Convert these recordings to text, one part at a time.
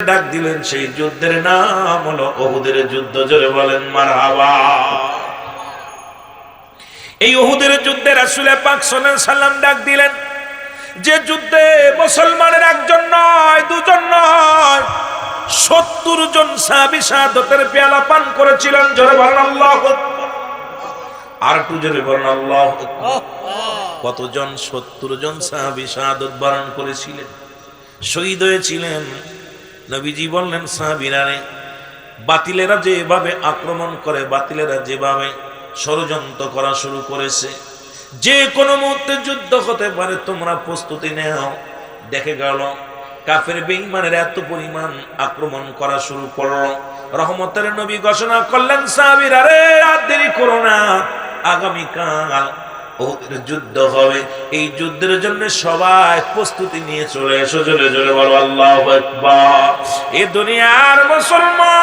ডাক দিলেন সেই যুদ্ধের নাম হলো উহুদের যুদ্ধ। জোরে বলেন মারহাবা। এই উহুদের যুদ্ধে রাসূল পাক সাল্লাল্লাহু আলাইহি সাল্লাম ডাক দিলেন, যে যুদ্ধে মুসলমানের একজন নয়, দুজন নয়, ৭০ জন সাহাবী শাহাদাতের পেয়ালা পান করেছিলেন। জোরে বলেন আল্লাহু আকবার। আর একটু জোরে বলেন আল্লাহু আকবার। কতজন? ৭০ জন সাহাবী শাহাদাত বরণ করেছিলেন, শহীদ হয়েছিলেন। নবীজি বললেন, সাহাবীরা রে, বাতিলেরা যেভাবে আক্রমণ করে, বাতিলেরা যেভাবে ষড়যন্ত্র করা শুরু করেছে, যে কোনো মুহূর্তে যুদ্ধ হতে পারে, তোমরা প্রস্তুতি নাও। দেখে গেল কাফের বেঈমানের এত পরিমাণ আক্রমণ করা শুরু করলো, রহমতের নবী ঘোষণা করলেন, সাহাবীরা রে, আর দেরি করো না, আগামীকাল উহুদের যুদ্ধ হবে। এই যুদ্ধের জন্য সবাই প্রস্তুতি নিয়ে চলে এসো। জোরে জোরে বলো আল্লাহু আকবার। এই দুনিয়ার মুসলমান,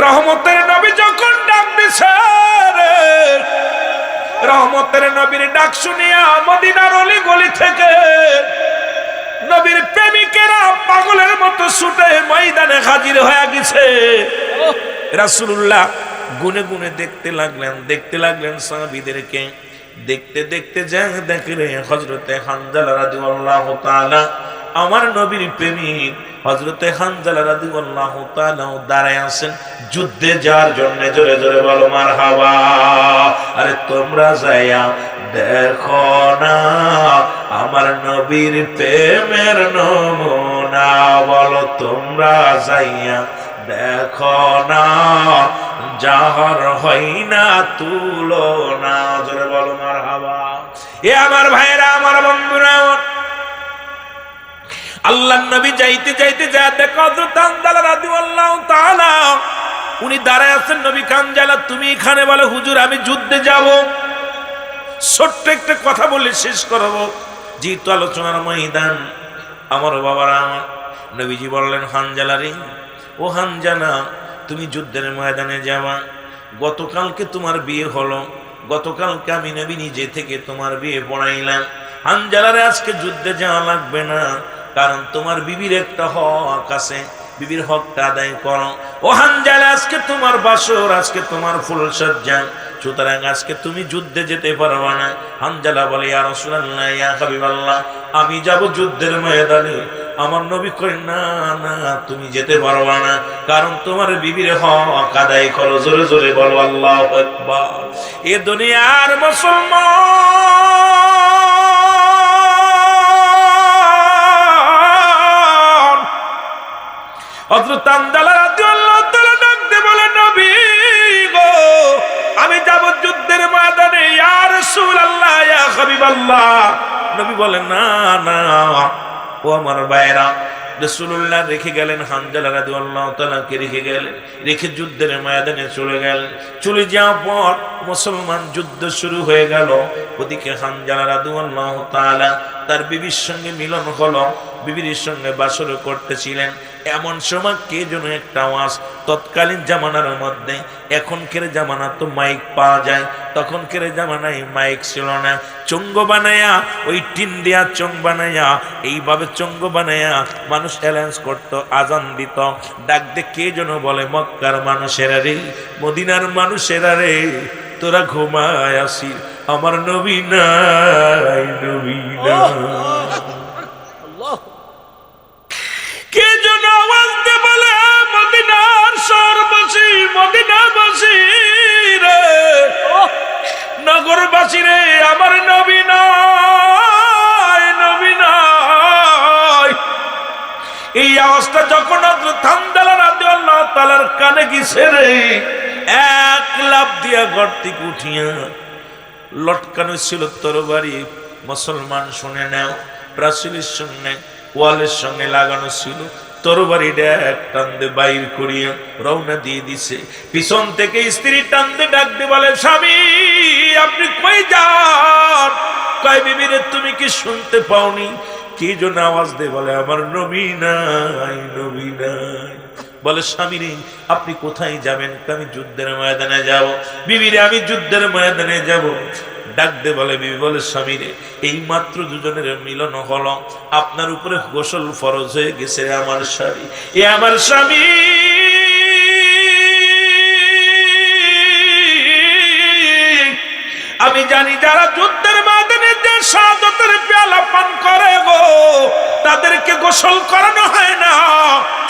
রহমতের নবী যখন ডাক দিছে, রহমতের নবীর ডাক শুনিয়া মদিনার অলি গলি থেকে নবীর প্রেমিকেরা পাগলের মতো ছুটে ময়দানে হাজির হয়ে গেছে। রাসূলুল্লাহ গুনে গুনে দেখতে লাগলেন সাহাবীদেরকে। দেখতে দেখতে যা দেখলে হযরতে হানজালা রাদিয়াল্লাহু তাআলা, আমার নবীর প্রেমিক হযরতে হানজালা রাদিয়াল্লাহু তাআলা দাঁড়ায় আছেন যুদ্ধে যাওয়ার জন্য। জোরে জোরে বলো মারহাবা। আরে তোমরা যাইয়া দেখো না আমার নবীর প্রেমের নমুনা, বলো তোমরা যাইয়া দেখো না যাহার হয় না তুলনা। জোরে বলো মারহাবা। এ আমার ভাইরা, আমার বন্ধুরা, আল্লাহর নবী যাইতে যাইতে যা দেখো হযরত হানজালা রাদিয়াল্লাহু তাআলা উনি দাঁড়ায় আছেন। নবী হানজালা, তুমি এখানে? বলে, হুজুর আমি যুদ্ধে যাব। ছোট্ট একটা কথা বলে শেষ করব, যেহেতু আলোচনার ময়দান। আমার বাবারা, আমার নবীজি বললেন, হানজালা রে, ও হানজালা, তুমি যুদ্ধের ময়দানে যাবা। গতকালকে তোমার বিয়ে হলো, গতকালকে আমি নবী নিজে থেকে তোমার বিয়ে পড়াইলাম। হানজালা রে, আজকে যুদ্ধে যাওয়া লাগবে না, কারণ তোমার বিবির একটা হক আছে, বিবির হকটা আদায় করো। ও হানজালা, আজকে তোমার বাসর, আজকে তোমার ফুলসজ্জা, সুতরাং আজকে তুমি যুদ্ধে যেতে পারবা না। হানজালা বলে, ইয়া রাসূলুল্লাহ, ইয়া হাবিবাল্লাহ, আমি যাব যুদ্ধের ময়দানে। আমার নবী কই, না না, তুমি যেতে পারবা না, কারণ তোমার বিবির হক আদায় করো। জোরে জোরে বলো আল্লাহু আকবার। এ দুনিয়ার মুসলমান, হযরত হানজালা রাদিয়াল্লাহু তাআলা ডাকতে বলে, নবী গো, আমি যাব যুদ্ধের ময়দানে। ইয়া রাসূলুল্লাহ, ইয়া হাবিবাল্লাহ। নবী বলেন, না না, ও আমার ভাইরা, রাসূলুল্লাহ রেখে গেলেন, হানজালা রাদিয়াল্লাহু তাআলা কে রেখে গেলেন, রেখে যুদ্ধের ময়দানে চলে গেলেন। চলে যাওয়ার পর মুসলমান যুদ্ধ শুরু হয়ে গেল। ওদিকে হানজালা রাদিয়াল্লাহু তাআলা তার বিবির সঙ্গে মিলন হলো, বিবির সঙ্গে বাসর করতেছিলেন। এমন সময় কে যেন একটা আওয়াজ, তৎকালীন জামানার মধ্যে, এখনকার জামানা তো মাইক পাওয়া যায়, তখনকার জামানায় মাইক ছিল না। চঙ্গ বানায়া, ওই টিন দিয়া চং বানায়া, এইভাবে চঙ্গ বানায়া মানুষ অ্যালাউন্স করতো, আজান দিত। ডাক দে কে যেন বলে, মক্কার মানুষেরা রে, মদিনার মানুষেরা রে, তোরা ঘুমায় আসি, আমার নবী নাই, নবী নাই। কে যেন আওয়াজ দে বলে, মদিনার শহরবাসী, মদিনাবাসী রে, নগরবাসী রে, আমার নবী নাই, নবী নাই। এই আওয়াজটা যখন হযরত হানজালা রাদিয়াল্লাহু তাআলার কানে গেছে রে, এক লাফ দিয়া ঘর থেকে উঠিয়া, লটকানো ছিল তরবারি, মুসলমান শুনে নাও, প্রাচীরের সঙ্গে ওয়ালের সঙ্গে লাগানো ছিল, তরবারিটা এক টানতে বাইর করিয়া রওনা দিয়ে দিছে। পিছন থেকে স্ত্রী টানতে ডাকতে বলে, স্বামী আপনি কই যান? কয়, বিবি রে, তুমি কি শুনতে পাওনি? কে যেন আওয়াজ দে বলে, আমার নবী নাই, নবী নাই। বলে স্বামী রে আপনি কোথায় যাবেন? আমি যুদ্ধের ময়দানে যাব। বিবি রে আমি যুদ্ধের ময়দানে যাব। ডাক দে বলে বিবি বলে স্বামী রে, এই মাত্র দুজনের মিলন হলো, আপনার উপরে গোসল ফরজ হয়ে গেছে আমার স্বামী। এ আমার স্বামী, আমি জানি যারা যুদ্ধের ময়দানে যে শাহাদাতের পেয়ালা পান করে গো, তাদেরকে গোসল করানো হয় না।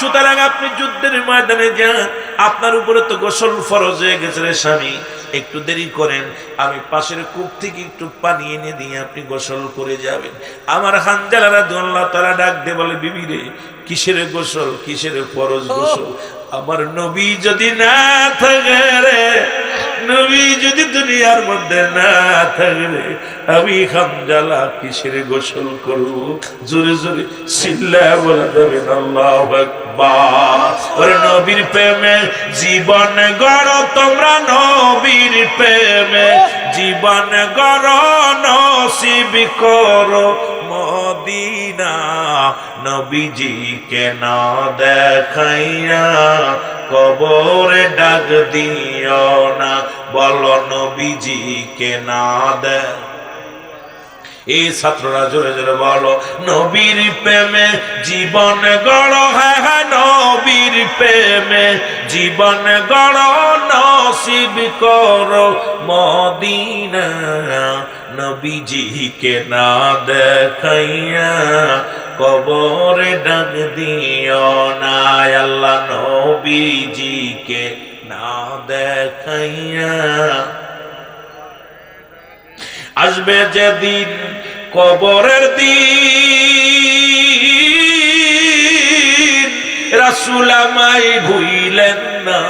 সুতরাং আপনি যুদ্ধের ময়দানে যান, আপনার উপরে তো গোসল ফরজ হয়ে গেছে রে স্বামী, একটু দেরি করেন, আমি পাশের কূপ থেকে একটু পানি এনে দিয়ে আপনি গোসল করে যাবেন। আমার হানজালা রাদিয়াল্লাহু তাআলা ডাক দিয়ে বলে বিবি রে, কিসের গোসল, কিসের ফরজ গোসল? আমার নবী যদি না থাকে রে, নবী যদি দুনিয়ার মধ্যে না থাকে, আমি হানজালা কিসের গোসল করব? জোরে জোরে চিল্লায়া বলা যাবে না আল্লাহু আকবার। ওরে নবীর প্রেমে জীবন গড়ো তোমরা, নবীর প্রেমে জীবন গড়ো, নসিব করো মদিনা। নবীজিকে না দেখাইয়া কবরে ডাক দিও না, বলো নবীজিকে না দেখ। এই ছাত্ররা জোরে জোরে বলো, নবীর প্রেমে জীবন গড়ো, হ্যাঁ হ্যাঁ নবীর প্রেমে জীবন গড়ো, নসিব করো মদিনা। নবীজিকে না দেখাইয়া কবরে ডাক দিও না, আল্লাহ নবীজিকে না দেখাইয়া। আসবে যেদিন কবরের দিন, রাসূল আমায় ভুইলেন না।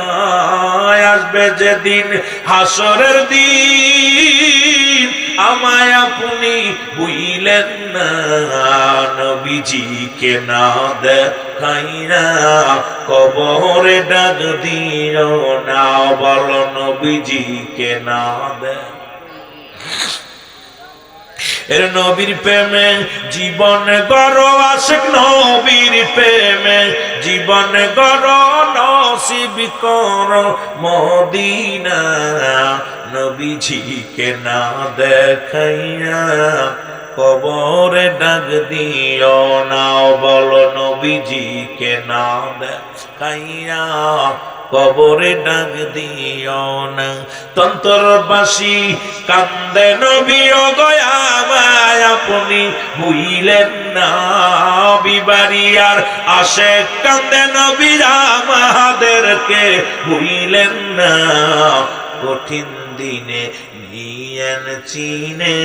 আসবে যেদিন হাসরের দিন, আমায় আপনি ভুইলেন না। নবীজিকে না দেখাইয়া কবরে ডাক দিও না, বলো নবীজিকে না দেখ। এর নবীর প্রেমে জীবন গড়ো, আশিক নবীর প্রেমে জীবন গড়ো, নসিব করো মদিনা। নবীজিকে না দেখাইয়া কবরে ডাক দিও না, বলো নবীজিকে না দেখাইয়া কবরে ডাক দিও না। তন্তরবাসী কান্দে নবী ও গয়া আমায় আপনি ভুইলেন না। বিবারিয়ার আশেক কান্দে নবী আমাদেরকে ভুইলেন না। কঠিন দিনে নিয়েন চিনে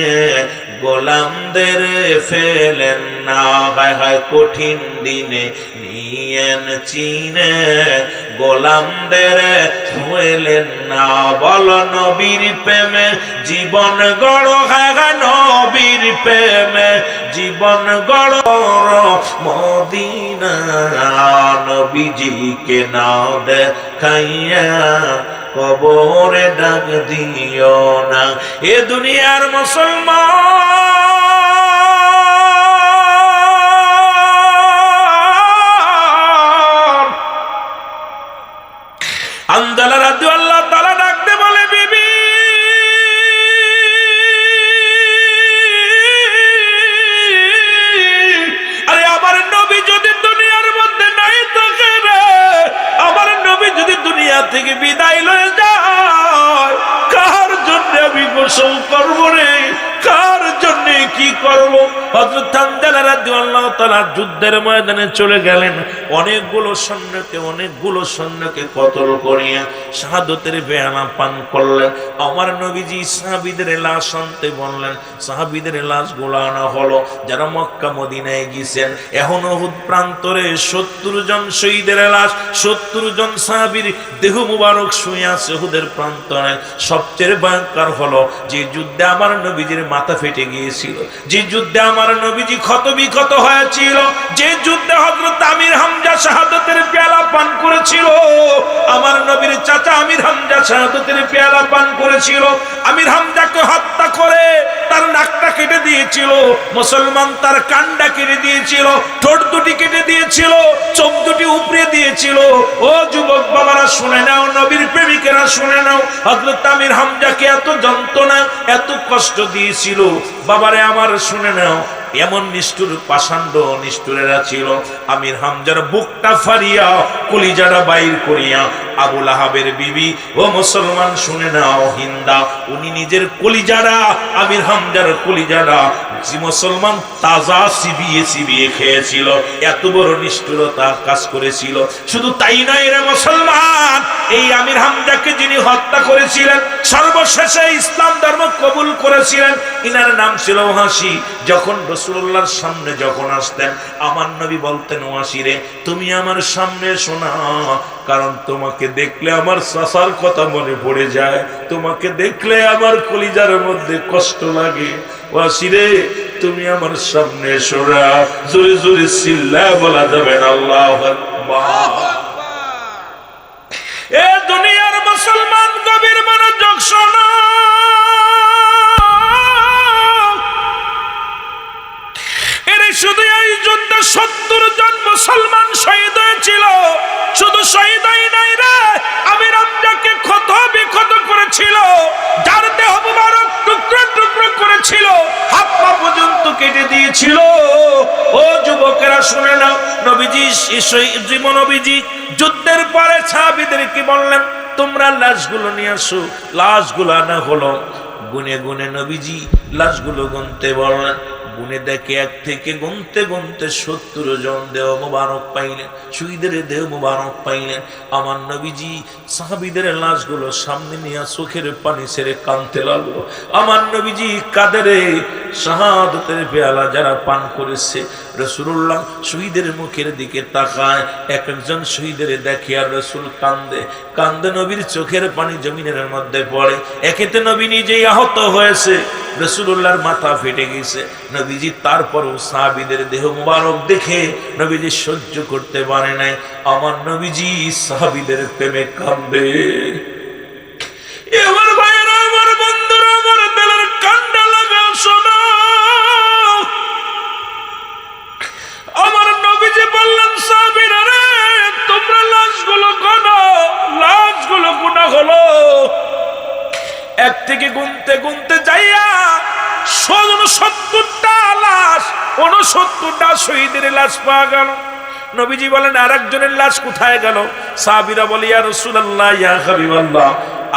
গোলামদের ফেলেন না, হায় হায় কঠিন দিনে নিয়েন চিনে গোলামদের ফেলেন না। বলো নবীর প্রেমে জীবন গড়ো, হায় হায় নবীর প্রেমে জীবন গড়ো মদিনা। নবীজিকে না দেখাইয়া কবরে ডাক দিও না। এ দুনিয়ার মুসলমান হানজালা রাদিয়াল্লাহু তাআলা ডাকতে বলে বিবি, আরে আমার নবী যদি দুনিয়ার মধ্যে নাই থাকে রে, আমার নবী যদি দুনিয়া থেকে বিদায় লয়ে যায়, কার জন্য আমি গোসল করবো রে, কার জন্য কি করব? হযরত হানজালা রাদিয়াল্লাহু তাআলা যুদ্ধের ময়দানে চলে গেলেন, অনেকগুলো সৈন্যকে কতল করিয়া শাহাদাতের পেয়ালা পান করলেন। আমার নবীজি সাহাবীদের লাশ আনতে বললেন, সাহাবীদের লাশগুলো আনা হলো। যারা মক্কা মদিনায় গিয়েছেন, এখন উহুদ প্রান্তরে 70 জন শহীদের লাশ, 70 জন সাহাবীর দেহ মুবারক শুয়ে আছে উহুদের প্রান্তরে। সবচেয়ে ভয়ঙ্কর হলো যে যুদ্ধে আমার নবীজির মাথা ফেটে গিয়েছিল, যে যুদ্ধে আমার নবীজি ক্ষতবিক্ষত হয়েছিল, যে যুদ্ধে হযরত আমির হামজা শাহাদাতের পেয়ালা পান করেছিল, আমার নবীর চাচা আমির হামজা শাহাদাতের পেয়ালা পান করেছিল। আমির হামজাকে হত্যা করে তার নাকটা কেটে দিয়েছে। দিয়েছিল, মুসলমান তার কানটা কেটে দিয়েছিল, ঠোঁট দুটি কেটে দিয়েছিল, চোখ দুটি উপড়ে দিয়েছিল। ও যুবক বাবারা শুনে নাও, নবীর প্রেমিকেরা শুনে নাও, হযরত আমির হামজাকে এত যন্ত্রণা এত কষ্ট দিয়েছিল। বাবারে আমার শুনে নাও, এমন নিষ্ঠুর পাষাণ্ড নিষ্ঠুরেরা ছিল, আমির হামজার বুকটা ফাড়িয়া কলিজাটা বাইর করিয়া আবু লাহাবের বিবি, ও মুসলমান শুনে নাও, হিন্দা, উনি নিজের কলিজারা, আমির হামজার কলিজারা মুসলমান তাজা চিবিয়ে চিবিয়ে খেয়েছিল। এত বড় নিষ্ঠুরতা কাজ করেছিল। শুধু তাই নয় রে মুসলমান, এই আমির হামজাকে যিনি হত্যা করেছিলেন, সর্বশেষে ইসলাম ধর্ম কবুল করেছিলেন, ইনার নাম ছিল ওয়াসি। যখন রাসূলুল্লাহর সামনে যখন আসতেন, আমার নবী বলতেন, ওয়াসি রে, তুমি আমার সামনে শোনা, কারণ তোমাকে দেখলে আমার চাচার কথা মনে পড়ে যায়, তোমাকে দেখলে আমার কলিজার মধ্যে কষ্ট লাগে। ওয়াসি রে, তুমি আমার সামনে শোনা। জোরে জোরে চিল্লায় বলা যাবে না আল্লাহু আকবার। এ দুনিয়ার মুসলমান, গভীর মনোযোগ শোনো। শুধু এই যুদ্ধে 70 জন মুসলমান শহীদ হয়েছিল। শুধু শহীদ হয় নাই রে, আমির হামজাকে ক্ষত বিক্ষত করেছিল, যার দেহ মুবারক টুকরো টুকরো করেছিল, হাত পা পর্যন্ত কেটে দিয়েছিল। ও যুবকেরা শুনে নাও, নবীজি নবীজি যুদ্ধের পরে সাহাবীদের কি বললেন, তোমরা লাশগুলো নিয়ে আসো। লাশগুলো আনা হলো, গুনে গুনে নবীজি লাশগুলো গুনতে বললেন। গুনে দেখে এক থেকে গুনতে গুনতে 70 জন দেহ মুবারক পাইলেন, শহীদের দেহ মুবারক পাইলেন। আমার নবীজি সাহাবীদের লাশগুলো সামনে নিয়ে চোখের পানি ছেড়ে কাঁদতে লাগলো। আমার নবীজি কাঁদে, শাহাদাতের পেয়ালা যারা পান করেছে। রাসূলুল্লাহ শহীদের মুখের দিকে তাকায়, এক একজন শহীদের দেখে আর রাসূল কান্দে কান্দে, নবীর চোখের পানি জমিনের মধ্যে পড়ে। একেতে নবী নিজেই আহত হয়েছে, রাসূলুল্লাহর মাথা ফেটে গেছে। নবীজি তারপরও সাহাবীদের দেহ মুবারক দেখে নবীজি সহ্য করতে পারে নাই। আমার নবীজি সাহাবীদের প্রেমে কাঁদে। আমার ভাইয়েরা, আমার বন্ধুরা, আমার দিলের কান্না লাগা শোনো। আমার নবীজি বললেন, সাহাবীরা রে, তোমরা লাশগুলো গোনা। লাশগুলো গোনা হলো, এক থেকে গুনতে গুনতে যাইয়া 70টা লাশ, 69টা শহীদের লাশ পাওয়া গেল। নবীজি বলেন, আরেকজনের লাশ কোথায় গেল? সাহাবীরা বলে, ইয়া রাসূলুল্লাহ, ইয়া হাবিবাল্লাহ,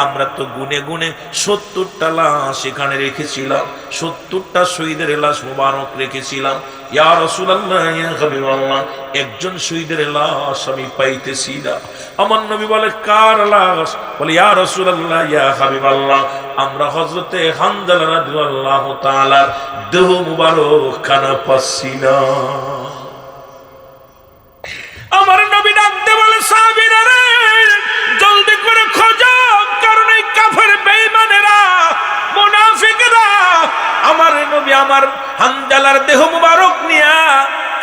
আমরা তো গুনে গুনে 70টা লাশ এখানে রেখেছিলাম, 70টা শহীদের লাশ মুবারক রেখেছিলাম। ইয়া রাসূলুল্লাহ, ইয়া হাবিবাল্লাহ, একজন শহীদের লাশ আমি পাইতেছি না। আমার নবী বলে, কার লাশ? বলে, ইয়া রাসূলুল্লাহ, ইয়া হাবিবাল্লাহ, আমরা হযরতে হানজালা রাদিয়াল্লাহু তাআলা দেহ মুবারক খানা পাচ্ছি না। আমার নবী ডাকতে বলে, সাহাবীরা রে, জলদি করে খোঁজো, কারণ এই কাফের বেঈমানেরা, মুনাফিকরা আমার নবী আমার হানজালার দেহ মুবারক নিয়া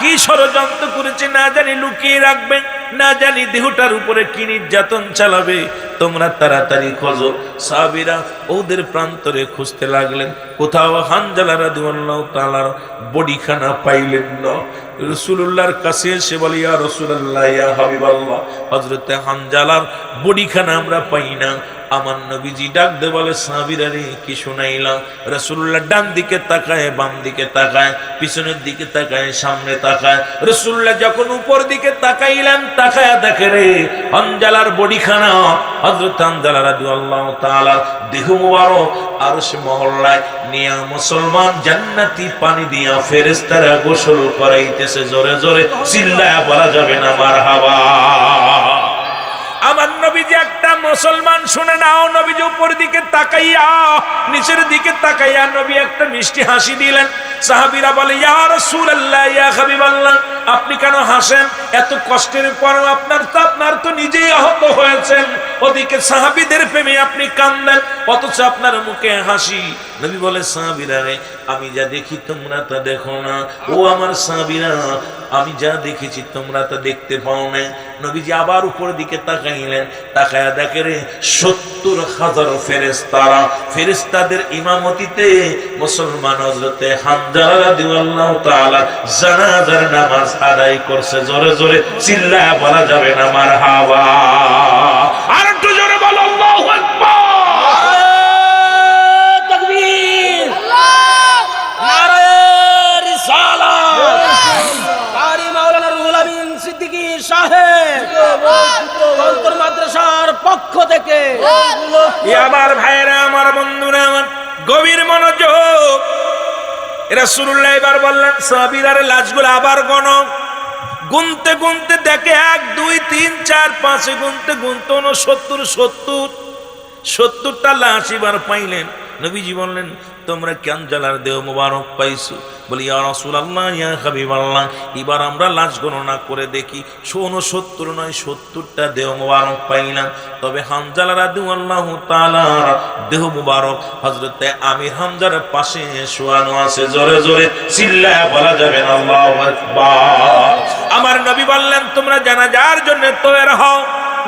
কি ষড়যন্ত্র করেছে না জানি, লুকিয়ে রাখবে, না জানি দেহটার উপরে কি নির্যাতন চালাবে। তোমরা তাড়াতাড়ি খোঁজো। সাহাবীরা ওদের প্রান্তরে খুঁজতে লাগলেন, কোথাও হানজালা রাদিয়াল্লাহু তাআলার বডিখানা পাইলেন না। রাসূলুল্লাহর কাছে এসে বলে, ইয়া রাসূলুল্লাহ, ইয়া হাবিবাল্লাহ, হযরতে হানজালার বডিখানা আমরা পাই না। আমার নবীজি ডাক দে বলে, সাহাবীরা রে, কি শুনাইলা? রাসূলুল্লাহ ডান দিকে তাকায়, বাম দিকে তাকায়, পিছনের দিকে তাকায়, সামনে তাকায়। রাসূলুল্লাহ যখন উপর দিকে তাকাইলেন, তাকায়া দেখে রে, হানজালার বডিখানা, হযরত হানজালা রাদিয়াল্লাহু তাআলা দেহ মুবারক আরশ মহল্লায় নিয়া মুসলমান জান্নাতি পানি দিয়া ফেরেশতারা গোসল করাইতেছে। জোরে জোরে চিল্লায়া বলা যাবে না মারহাবা। আমার নবীজি একটা মুসলমান শুনে নাও, নবীজি উপর দিকে তাকাইয়া, নিচের দিকে তাকাইয়া নবী একটা মিষ্টি হাসি দিলেন। সাহাবীরা বলে, ইয়া রাসূলুল্লাহ, ইয়া হাবিবাল্লাহ, আপনি কেন হাসেন? এত কষ্টের পর আপনার তো নিজেই আহত হয়েছেন, ওদিকে সাহাবীদের প্রেমে আপনি কান্দেন, অথচ আপনার মুখে হাসি। নবী বলে, সাহাবীরা রে, আমি যা দেখি তোমরা তা দেখো না। ও আমার সাহাবীরা, আমি যা দেখেছি তোমরা তা দেখতে পাও না। নবীজি আবার উপরের দিকে তাকাইলেন, তাকায়া দেখে রে 70,000 ফেরেশতারা, ফেরেশতাদের ইমামতিতে মুসলমান হযরতে হামজা রাদিয়াল্লাহু তাআলা জানাজার নামাজ আদায় করছে। জোরে জোরে চিল্লায়া বলা যাবে না মারহাবা? আর একটু জোরে বলো আল্লাহু আকবার। পক্ষ থেকে আমার ভাইয়েরা, আমার বন্ধুরা, আমার গভীর মনোযোগ। রাসূলুল্লাহ এবার বললেন সাহাবীরা লাশগুলো আবার গণো। গুনতে গুনতে দেখে 1 2 3 4 5 গুনতে গুনতে 70টা লাশ এবার পাইলেন। নবীজি বললেন তোমরা হানজালার দেহ মুবারক পাইছো? বলি ইয়া রাসূলুল্লাহ, ইয়া হাবিবাল্লাহ, এবার আমরা লাশ গণনা করে দেখি 69 নয় 70টা দেহ মুবারক পাইলাম। তবে হানজালা রাদিয়াল্লাহু তাআলা দেহ মুবারক হযরতে আমির হামজার পাশে শোয়ানো আছে। জোরে জোরে চিল্লায়া বলা যাবে না আল্লাহু আকবার। আমার নবী বললেন তোমরা জানাজার জন্য তৈরি হও।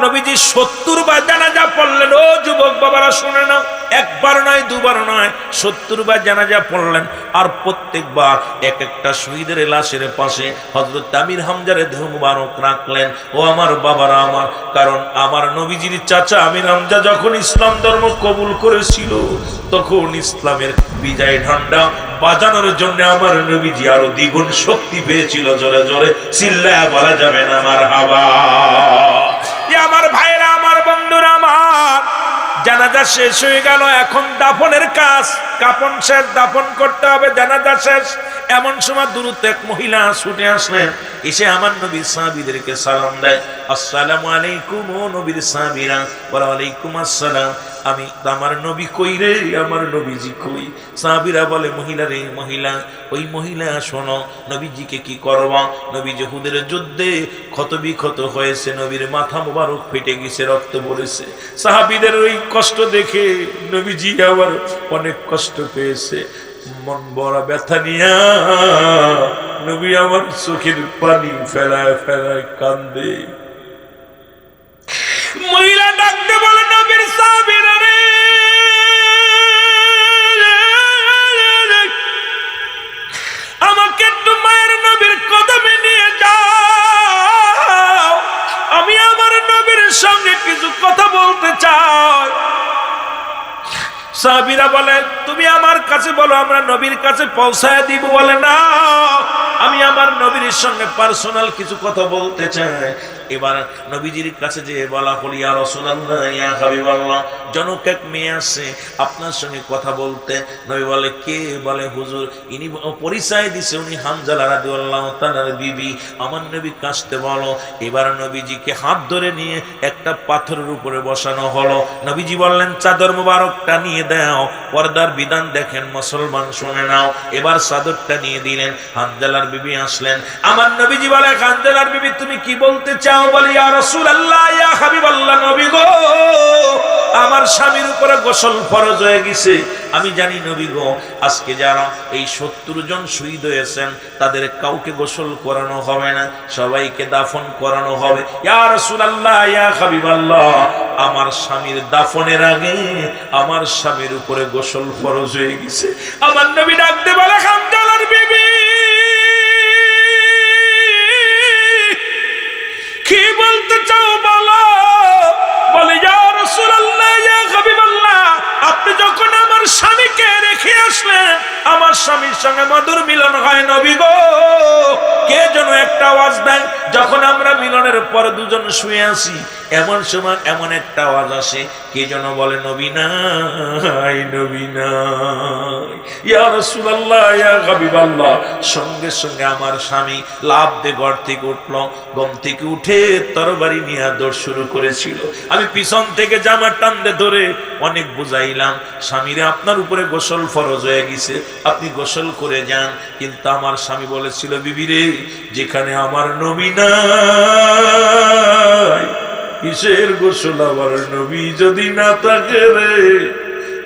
নবীজি 70 বার জানাজা পড়লেন। ও যুবক বাবারা শুনে নাও, একবার নয় দুবার নয়, 70 বার জানাজা পড়লেন। আর প্রত্যেকবার এক একটা শহীদের লাশের পাশে হযরত আমির হামজার দেহ মুবারক রাখলেন। ও আমার বাবারা আমার, কারণ আমার নবীজির চাচা আমির হামজা যখন ইসলাম ধর্ম কবুল করেছিল, তখন ইসলামের বিজয় ঝান্ডা বাজানোর জন্য আমার নবীজি আরো দ্বিগুণ শক্তি পেয়েছিল। জোরে জোরে চিল্লায়া বলা যাবে না মারহাবা? আমার ভাইরা, আমার বন্ধুরা আমার, জানাজা শেষ হয়ে গেল। এখন দাফনের কাজ, কাফন শেষ, দাফন করতে হবে, জানাজা শেষ। এমন সময় দূরত এক মহিলা ছুটে আসলেন, এসে আমার নবীর সাহাবীদেরকে সালাম দেয়। আসসালামু আলাইকুম। ও নবীর সাহাবীরা। ওয়া আলাইকুম আসসালাম। আমি আমার নবী কই রে, আমার নবীজি কই? সাহাবীরা বলে মহিলা রে মহিলা, ওই মহিলা শোনো, নবীজিকে কি করবা? নবী উহুদের যুদ্ধে ক্ষতবিক্ষত হয়েছে, নবীর মাথা মোবারক ফেটে গেছে, রক্ত পড়েছে। সাহাবীদের ওই কষ্ট দেখে নবীজি আবার অনেক কষ্ট পেয়েছে। মন বড় ব্যথা নিয়া নবী আমার চোখের পানি ফেলায় ফেলায় কান্দে। মহিলা ডাকতে বলে নবীর সাহাবীরা রে, আমাকে একটু মায়ের নবীর কদমে নিয়ে যাও, আমি আমার নবীর সঙ্গে কিছু কথা বলতে চাই। সাহাবীরা বলে তুমি আমার কাছে বলো, আমরা নবীর কাছে পৌঁছায় দিব। বলে না, আমি আমার নবীর সঙ্গে পার্সোনাল কিছু কথা বলতে চাই। এবার নবীজির কাছে যে বলা হল ইয়া রাসূলুল্লাহ, ইয়া হাবিবাল্লাহ, জনক এক মেয়ে আছে আপনার সঙ্গে কথা বলতে। নবী বলে কে? বলে হুজুর ইনি পরিচয় দিছে, উনি হানজালা রাদিয়াল্লাহু তাআলার বিবি। আমার নবী কাশতে বলো। এবার নবীজিকে হাত ধরে নিয়ে একটা পাথরের উপরে বসানো হলো। নবীজি বললেন চাদর মুবারকটা নিয়ে দাও। পর্দার বিধান দেখেন মুসলমান, শুনে নাও। এবার চাদরটা নিয়ে দিলেন। হানজালার বিবি আসলেন। আমার নবীজি বলে হানজালার বিবি তুমি কি বলতে চাও? বলে ইয়া রাসূলুল্লাহ, ইয়া হাবিবাল্লাহ, নবী গো, আমার স্বামীর উপরে গোসল ফরজ হয়ে গেছে। আমি জানি নবী গো, আজকে যারা এই 70 জন শহীদ হয়েছেন তাদের কাউকে গোসল করানো হবে না, সবাইকে দাফন করানো হবে। ইয়া রাসূলুল্লাহ, ইয়া হাবিবাল্লাহ, আমার স্বামীর দাফনের আগে আমার স্বামীর উপরে গোসল ফরজ হয়ে গেছে। আমার নবী ডাকতে বলে হানজালার বিবি কি বলতে চাও বলো? বলে ইয়া রাসূলুল্লাহ, ইয়া হাবিবাল্লাহ, আপনি যখন আমার স্বামীকে রেখে আসলেন আমার স্বামীর সঙ্গে মধুর মিলন হয় নবী গো। কে যেন একটা আওয়াজ দেয় যখন আমরা মিলনের পর দুজন শুয়ে আছি, এমন সময় এমন একটা আওয়াজ আসে, কে যেন বলে নবী নাই, নবী নাই। ইয়া রাসূলুল্লাহ, ইয়া হাবিবাল্লাহ, সঙ্গে সঙ্গে আমার স্বামী লাফ দিয়ে ঘর থেকে উঠল। ঘুম থেকে উঠে তরবারি নিয়ে দৌড় শুরু করেছিল। আমি পিছন থেকে জামা টানতে ধরে অনেক বুঝাইলাম, স্বামীরে আপনার উপরে গোসল ফরজ হয়ে গেছে, আপনি গোসল করে যান। কিন্তু আমার স্বামী বলেছিল বিবি রে, যেখানে আমার নবী নাই কিসের গোসল? আমার নবী যদি না থাকে রে,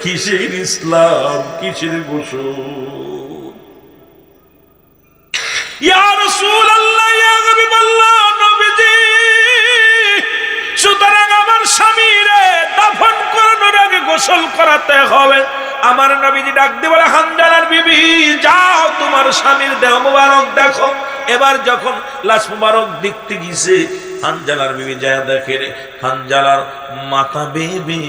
কিসের ইসলাম, কিসের গোসল? ইয়া রাসূলুল্লাহ, ইয়া হাবিবাল্লাহ, নবীজি সুতরাং আমার স্বামীরে দাফন করানোর আগে গোসল করাতে হবে। আমার নবীজি ডাক দিয়ে বলে, হানজালার বিবি যাও তোমার স্বামীর দেহ মুবারক দেখো। এবার যখন লাশ মুবারক দেখতে গিয়েছে, হানজালার বিবি যায় দেখে রে হানজালার মাথা বেবে,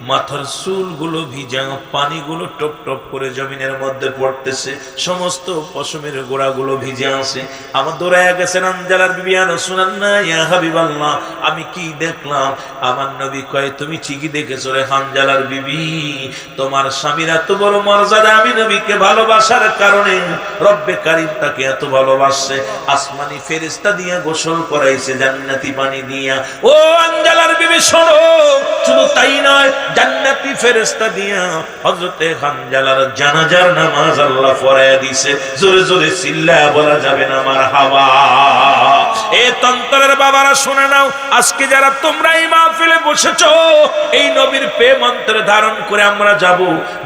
মাথার চুলগুলো ভিজা, পানিগুলো টপ টপ করে জমিনের মধ্যে পড়তেছে, সমস্ত পশমের গোড়াগুলো ভিজে আছে। আমার দৌড়ায় গেছেন হানজালার বিবি, আর রাসূলুল্লাহ ইয়া হাবিবাল্লাহ আমি কি দেখলাম? আমার নবী কয়, তুমি ঠিকই দেখেছো রে হানজালার বিবি, তোমার স্বামীর এত বড় মর্যাদা, আমি নবীকে ভালোবাসার কারণে রব্বে কারীম তাকে এত ভালোবাসছে, আসমানি ফেরেশতা দিয়ে গোসল করাইছে জান্নাতি পানি দিয়া। ও হানজালার বিবি শোনো, শুধু তাই নয়, জান্নাতি ফেরেশতা দিয়া হযরতে হানজালার জানাজার নামাজ আল্লাহ পড়ায়া দিয়েছে। জোরে জোরে চিল্লায়া বলা যাবে না মারহাবা। এ তন্তরের বাবারা শুনে নাও, আজকে যারা তোমরা এই মাহফিলে বসেছো, এই নবীর প্রেম অন্তরে ধারণ করে আমরা যাব।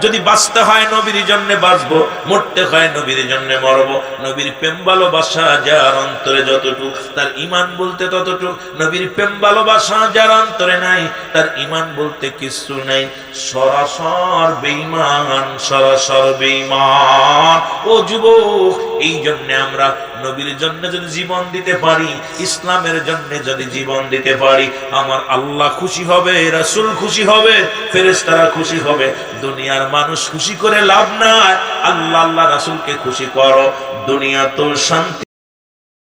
যদি বাঁচতে হয় নবীর জন্য বাঁচবো, মরতে হয় নবীর জন্য মরবো। নবীর প্রেম ভালোবাসা যার অন্তরে যতটুকু, তার ঈমান বলতে ততটুকু। নবীর প্রেম ভালোবাসা যার অন্তরে নাই, তার ঈমান বলতে কিছু নাই। সরাসর বেঈমান, সরাসর বেঈমান। ও যুবক, এই জন্য আমরা নবীর জন্য যদি জীবন দিতে পারি, ইসলামের জন্য যদি জীবন দিতে পারি, আমার আল্লাহ খুশি হবে, রাসূল খুশি হবে, ফেরেশতারা খুশি হবে। দুনিয়ার মানুষ খুশি করে লাভ নাই, আল্লাহ আল্লাহ রাসূলকে খুশি করো। দুনিয়া তো শান্তি।